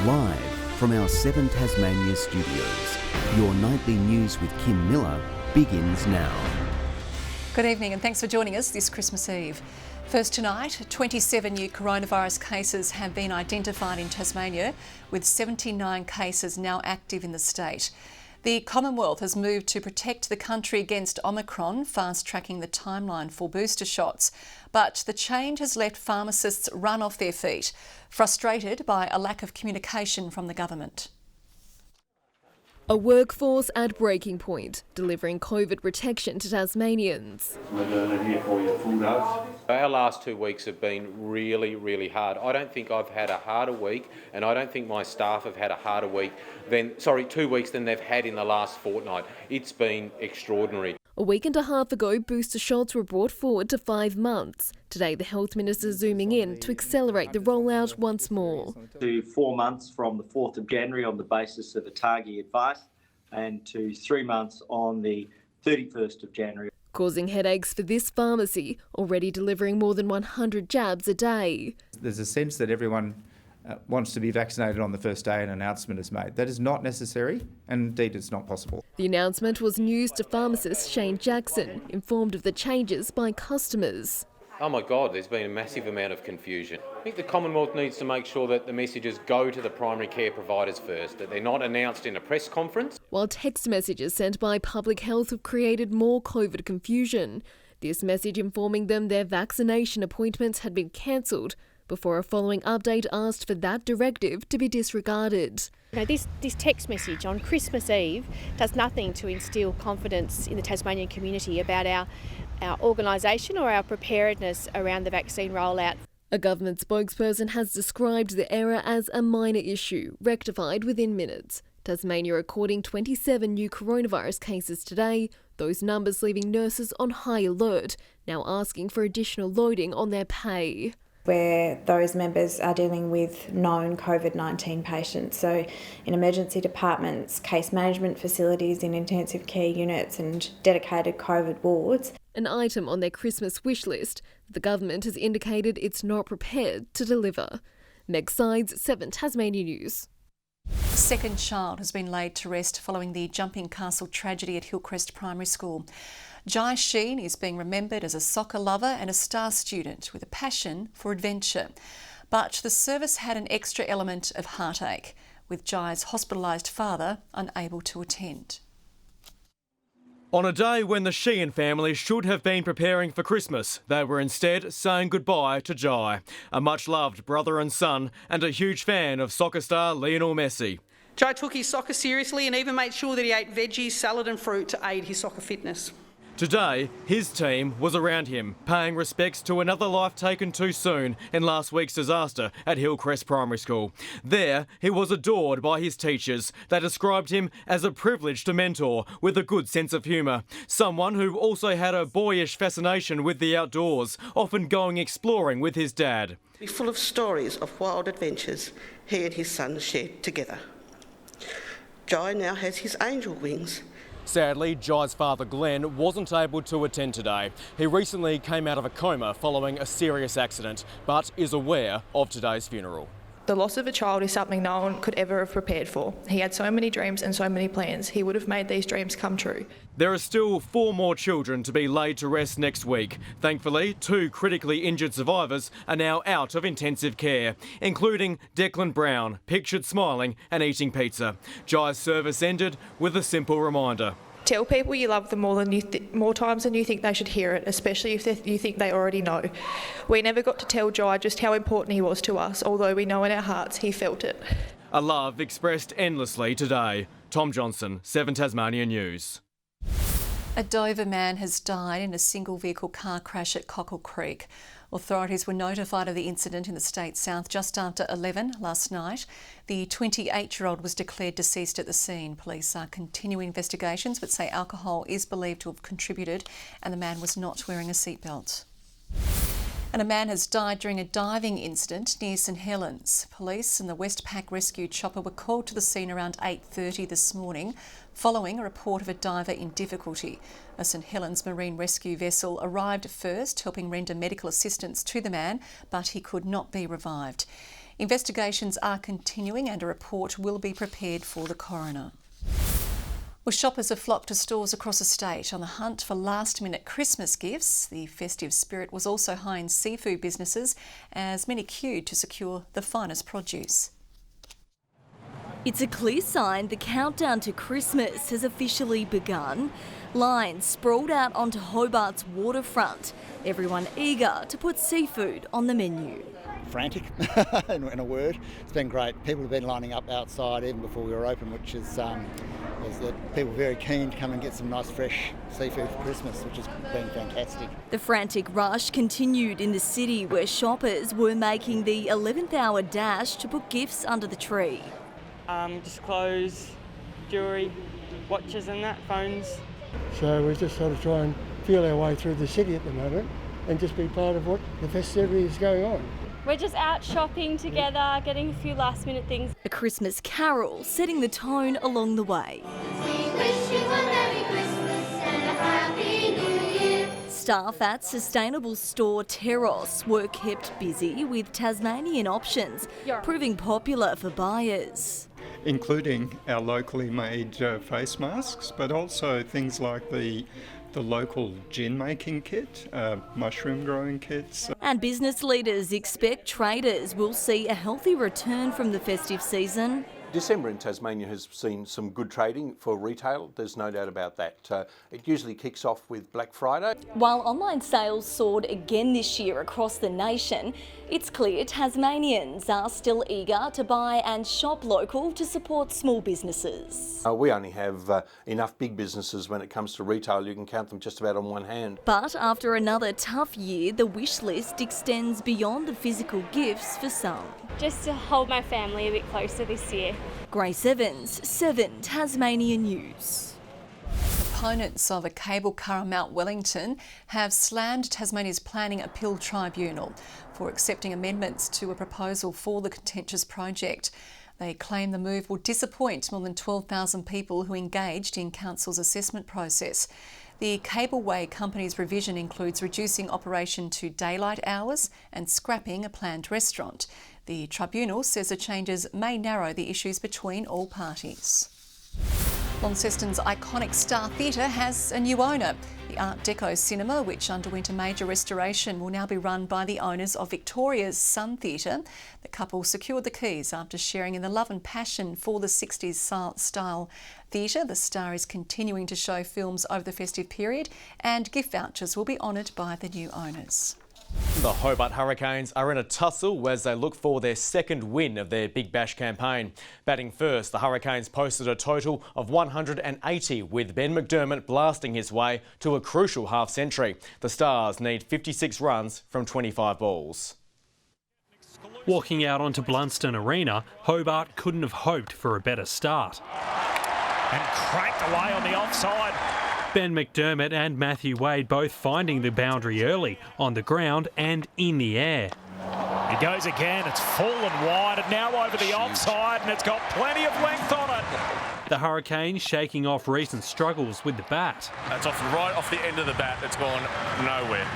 Live from our 7 Tasmania studios, your nightly news with Kim Miller begins now. Good evening and thanks for joining us this Christmas Eve. First tonight, 27 new coronavirus cases have been identified in Tasmania, with 79 cases now active in the state. The Commonwealth has moved to protect the country against Omicron, fast-tracking the timeline for booster shots. But the change has left pharmacists run off their feet, frustrated by a lack of communication from the government. A workforce at breaking point, delivering COVID protection to Tasmanians. Our last 2 weeks have been really hard. I don't think I've had a harder week, and I don't think my staff have had a harder week 2 weeks than they've had in the last fortnight. It's been extraordinary. A week and a half ago, booster shots were brought forward to 5 months. Today, the Health Minister zooming in to accelerate the rollout once more. To 4 months from the 4th of January on the basis of ATAGI advice, and to 3 months on the 31st of January. Causing headaches for this pharmacy, already delivering more than 100 jabs a day. There's a sense that everyone wants to be vaccinated on the first day an announcement is made. That is not necessary, and indeed it's not possible. The announcement was news to pharmacist Shane Jackson, informed of the changes by customers. Oh my God, there's been a massive amount of confusion. I think the Commonwealth needs to make sure that the messages go to the primary care providers first, that they're not announced in a press conference. While text messages sent by Public Health have created more COVID confusion. This message informing them their vaccination appointments had been cancelled, before a following update asked for that directive to be disregarded. You know, this text message on Christmas Eve does nothing to instil confidence in the Tasmanian community about our organisation or our preparedness around the vaccine rollout. A government spokesperson has described the error as a minor issue, rectified within minutes. Tasmania recording 27 new coronavirus cases today, those numbers leaving nurses on high alert, now asking for additional loading on their pay. Where those members are dealing with known COVID-19 patients. So in emergency departments, case management facilities, in intensive care units and dedicated COVID wards. An item on their Christmas wish list that the government has indicated it's not prepared to deliver. Meg Sides, 7 Tasmania News. Second child has been laid to rest following the jumping castle tragedy at Hillcrest Primary School. Sheen is being remembered as a soccer lover and a star student with a passion for adventure. But the service had an extra element of heartache, with Jai's hospitalised father unable to attend. On a day when the Sheen family should have been preparing for Christmas, they were instead saying goodbye to Jai, a much-loved brother and son and a huge fan of soccer star Lionel Messi. Jai took his soccer seriously and even made sure that he ate veggies, salad and fruit to aid his soccer fitness. Today, his team was around him, paying respects to another life taken too soon in last week's disaster at Hillcrest Primary School. There, he was adored by his teachers. They described him as a privileged mentor with a good sense of humour. Someone who also had a boyish fascination with the outdoors, often going exploring with his dad. Be full of stories of wild adventures he and his son shared together. Jai now has his angel wings. Sadly, Jai's father Glenn wasn't able to attend today. He recently came out of a coma following a serious accident, but is aware of today's funeral. The loss of a child is something no one could ever have prepared for. He had so many dreams and so many plans. He would have made these dreams come true. There are still 4 more children to be laid to rest next week. Thankfully, 2 critically injured survivors are now out of intensive care, including Declan Brown, pictured smiling and eating pizza. Jai's service ended with a simple reminder. Tell people you love them more times than you think they should hear it, especially if you think they already know. We never got to tell Jai just how important he was to us, although we know in our hearts he felt it. A love expressed endlessly today. Tom Johnson, 7 Tasmania News. A Dover man has died in a single vehicle car crash at Cockle Creek. Authorities were notified of the incident in the state south just after 11 last night. The 28-year-old was declared deceased at the scene. Police are continuing investigations but say alcohol is believed to have contributed and the man was not wearing a seatbelt. And a man has died during a diving incident near St Helens. Police and the Westpac rescue chopper were called to the scene around 8:30 this morning following a report of a diver in difficulty. A St Helens marine rescue vessel arrived first, helping render medical assistance to the man, but he could not be revived. Investigations are continuing and a report will be prepared for the coroner. Well, shoppers have flocked to stores across the state on the hunt for last-minute Christmas gifts. The festive spirit was also high in seafood businesses as many queued to secure the finest produce. It's a clear sign the countdown to Christmas has officially begun. Lines sprawled out onto Hobart's waterfront, everyone eager to put seafood on the menu. Frantic, in a word. It's been great. People have been lining up outside even before we were open, which is that people are very keen to come and get some nice fresh seafood for Christmas, which has been fantastic. The frantic rush continued in the city where shoppers were making the 11th hour dash to put gifts under the tree. Just clothes, jewellery, watches and that, phones. So we just sort of try and feel our way through the city at the moment and just be part of what the festivity is going on. We're just out shopping together, getting a few last minute things. A Christmas carol setting the tone along the way. We wish you a Merry Christmas and a Happy New Year. Staff at sustainable store Teros were kept busy with Tasmanian options, proving popular for buyers. Including our locally made face masks, but also things like the local gin making kit, mushroom growing kits. And business leaders expect traders will see a healthy return from the festive season. December in Tasmania has seen some good trading for retail, there's no doubt about that. It usually kicks off with Black Friday. While online sales soared again this year across the nation, it's clear Tasmanians are still eager to buy and shop local to support small businesses. We only have enough big businesses when it comes to retail, you can count them just about on one hand. But after another tough year, the wish list extends beyond the physical gifts for some. Just to hold my family a bit closer this year. Grace Evans, 7 Tasmania News. Opponents of a cable car in Mount Wellington have slammed Tasmania's Planning Appeal Tribunal for accepting amendments to a proposal for the contentious project. They claim the move will disappoint more than 12,000 people who engaged in council's assessment process. The Cableway company's revision includes reducing operation to daylight hours and scrapping a planned restaurant. The tribunal says the changes may narrow the issues between all parties. Launceston's iconic Star Theatre has a new owner. The Art Deco cinema, which underwent a major restoration, will now be run by the owners of Victoria's Sun Theatre. The couple secured the keys after sharing in the love and passion for the 60s style theatre. The Star is continuing to show films over the festive period and gift vouchers will be honoured by the new owners. The Hobart Hurricanes are in a tussle as they look for their second win of their Big Bash campaign. Batting first, the Hurricanes posted a total of 180, with Ben McDermott blasting his way to a crucial half-century. The Stars need 56 runs from 25 balls. Walking out onto Blunston Arena, Hobart couldn't have hoped for a better start. And cracked away on the offside. Ben McDermott and Matthew Wade both finding the boundary early, on the ground and in the air. It goes again, it's fallen wide and now over the offside and it's got plenty of length on it. The Hurricanes shaking off recent struggles with the bat. That's right off the end of the bat, it's gone nowhere.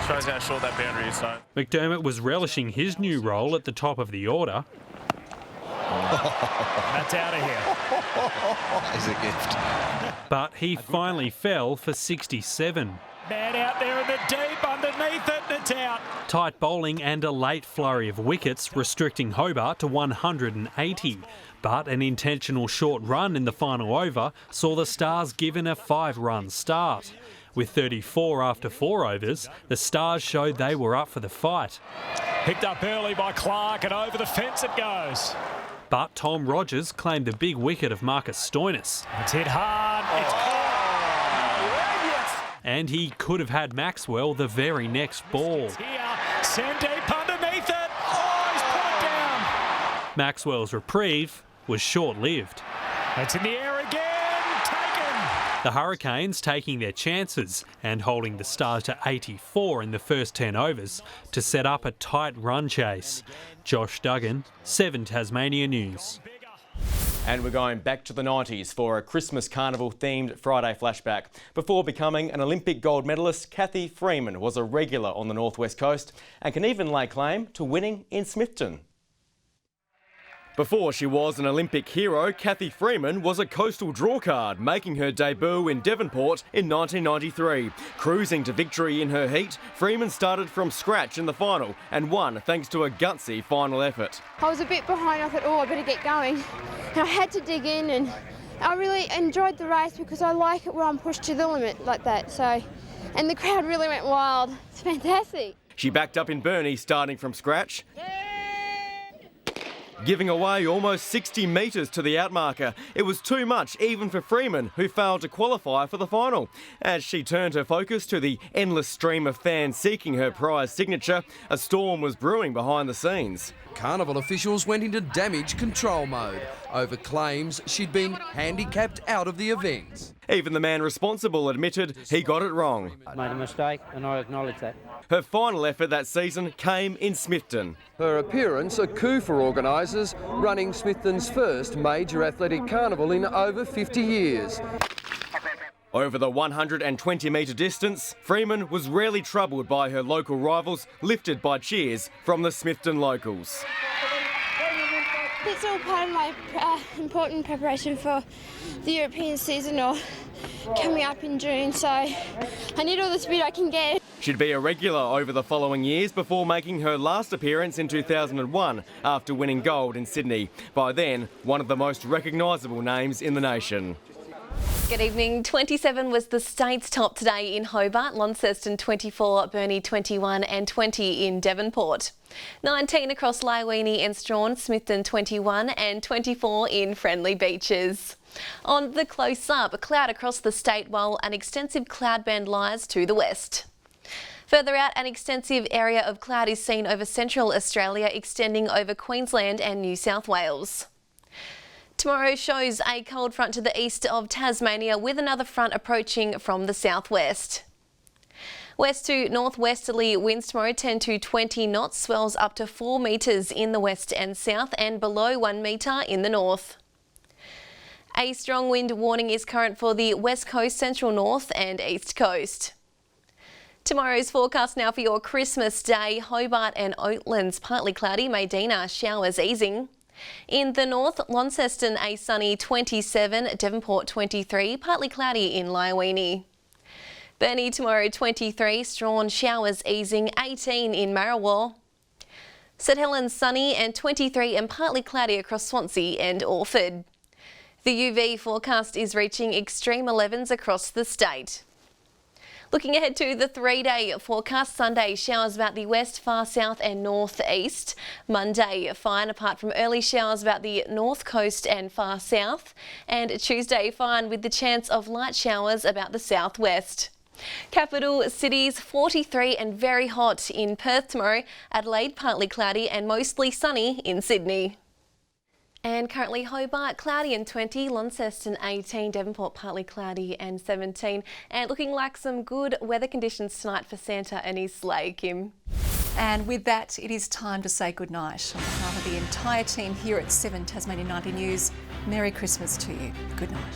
Shows how short that boundary is. So. McDermott was relishing his new role at the top of the order. That's out of here. It's a gift. But he finally fell for 67. Man out there in the deep, underneath it, and it's out. Tight bowling and a late flurry of wickets restricting Hobart to 180. But an intentional short run in the final over saw the Stars given a 5-run start. With 34 after 4 overs, the Stars showed they were up for the fight. Picked up early by Clark and over the fence it goes. But Tom Rogers claimed the big wicket of Marcus Stoinis. It's hit hard. It's caught. And he could have had Maxwell the very next ball. Here, send deep underneath it. Oh, he's put it down. Maxwell's reprieve was short-lived. It's in the air again. Taken. The Hurricanes taking their chances and holding the Stars to 84 in the first 10 overs to set up a tight run chase. Josh Duggan, 7 Tasmania News. And we're going back to the 90s for a Christmas Carnival themed Friday flashback. Before becoming an Olympic gold medalist, Cathy Freeman was a regular on the North West Coast and can even lay claim to winning in Smithton. Before she was an Olympic hero, Cathy Freeman was a coastal drawcard, making her debut in Devonport in 1993. Cruising to victory in her heat, Freeman started from scratch in the final and won thanks to a gutsy final effort. I was a bit behind. I thought, I better get going. And I had to dig in, and I really enjoyed the race because I like it where I'm pushed to the limit like that. And the crowd really went wild. It's fantastic. She backed up in Burnie, starting from scratch, giving away almost 60 metres to the outmarker. It was too much even for Freeman, who failed to qualify for the final. As she turned her focus to the endless stream of fans seeking her prize signature, a storm was brewing behind the scenes. Carnival officials went into damage control mode over claims she'd been handicapped out of the event. Even the man responsible admitted he got it wrong. I made a mistake and I acknowledge that. Her final effort that season came in Smithton. Her appearance a coup for organisers, running Smithton's first major athletic carnival in over 50 years. Over the 120-metre distance, Freeman was rarely troubled by her local rivals, lifted by cheers from the Smithton locals. It's all part of my important preparation for the European season or coming up in June, so I need all the speed I can get. She'd be a regular over the following years before making her last appearance in 2001 after winning gold in Sydney. By then, one of the most recognisable names in the nation. Good evening. 27 was the state's top today in Hobart, Launceston 24, Burnie 21 and 20 in Devonport. 19 across Lyweenie and Strawn, Smithton 21 and 24 in Friendly Beaches. On the close-up, a cloud across the state while an extensive cloud band lies to the west. Further out, an extensive area of cloud is seen over central Australia, extending over Queensland and New South Wales. Tomorrow shows a cold front to the east of Tasmania with another front approaching from the southwest. West to northwesterly winds tomorrow 10 to 20 knots, swells up to 4 metres in the west and south and below 1 metre in the north. A strong wind warning is current for the west coast, central north and east coast. Tomorrow's forecast now for your Christmas Day: Hobart and Oatlands partly cloudy, Medina showers easing. In the north, Launceston a sunny 27, Devonport 23, partly cloudy in Lyweenie. Burnie tomorrow 23, Strawn showers easing, 18 in Marrawar. St Helens sunny and 23 and partly cloudy across Swansea and Orford. The UV forecast is reaching extreme 11s across the state. Looking ahead to the 3-day forecast: Sunday, showers about the west, far south and north-east. Monday, fine apart from early showers about the north coast and far south. And Tuesday, fine with the chance of light showers about the southwest. Capital cities 43 and very hot in Perth tomorrow. Adelaide partly cloudy and mostly sunny in Sydney. And currently Hobart cloudy and 20, Launceston 18, Devonport partly cloudy and 17. And looking like some good weather conditions tonight for Santa and his sleigh, Kim. And with that, it is time to say goodnight. On behalf of the entire team here at 7 Tasmania 90 News, Merry Christmas to you. Good night.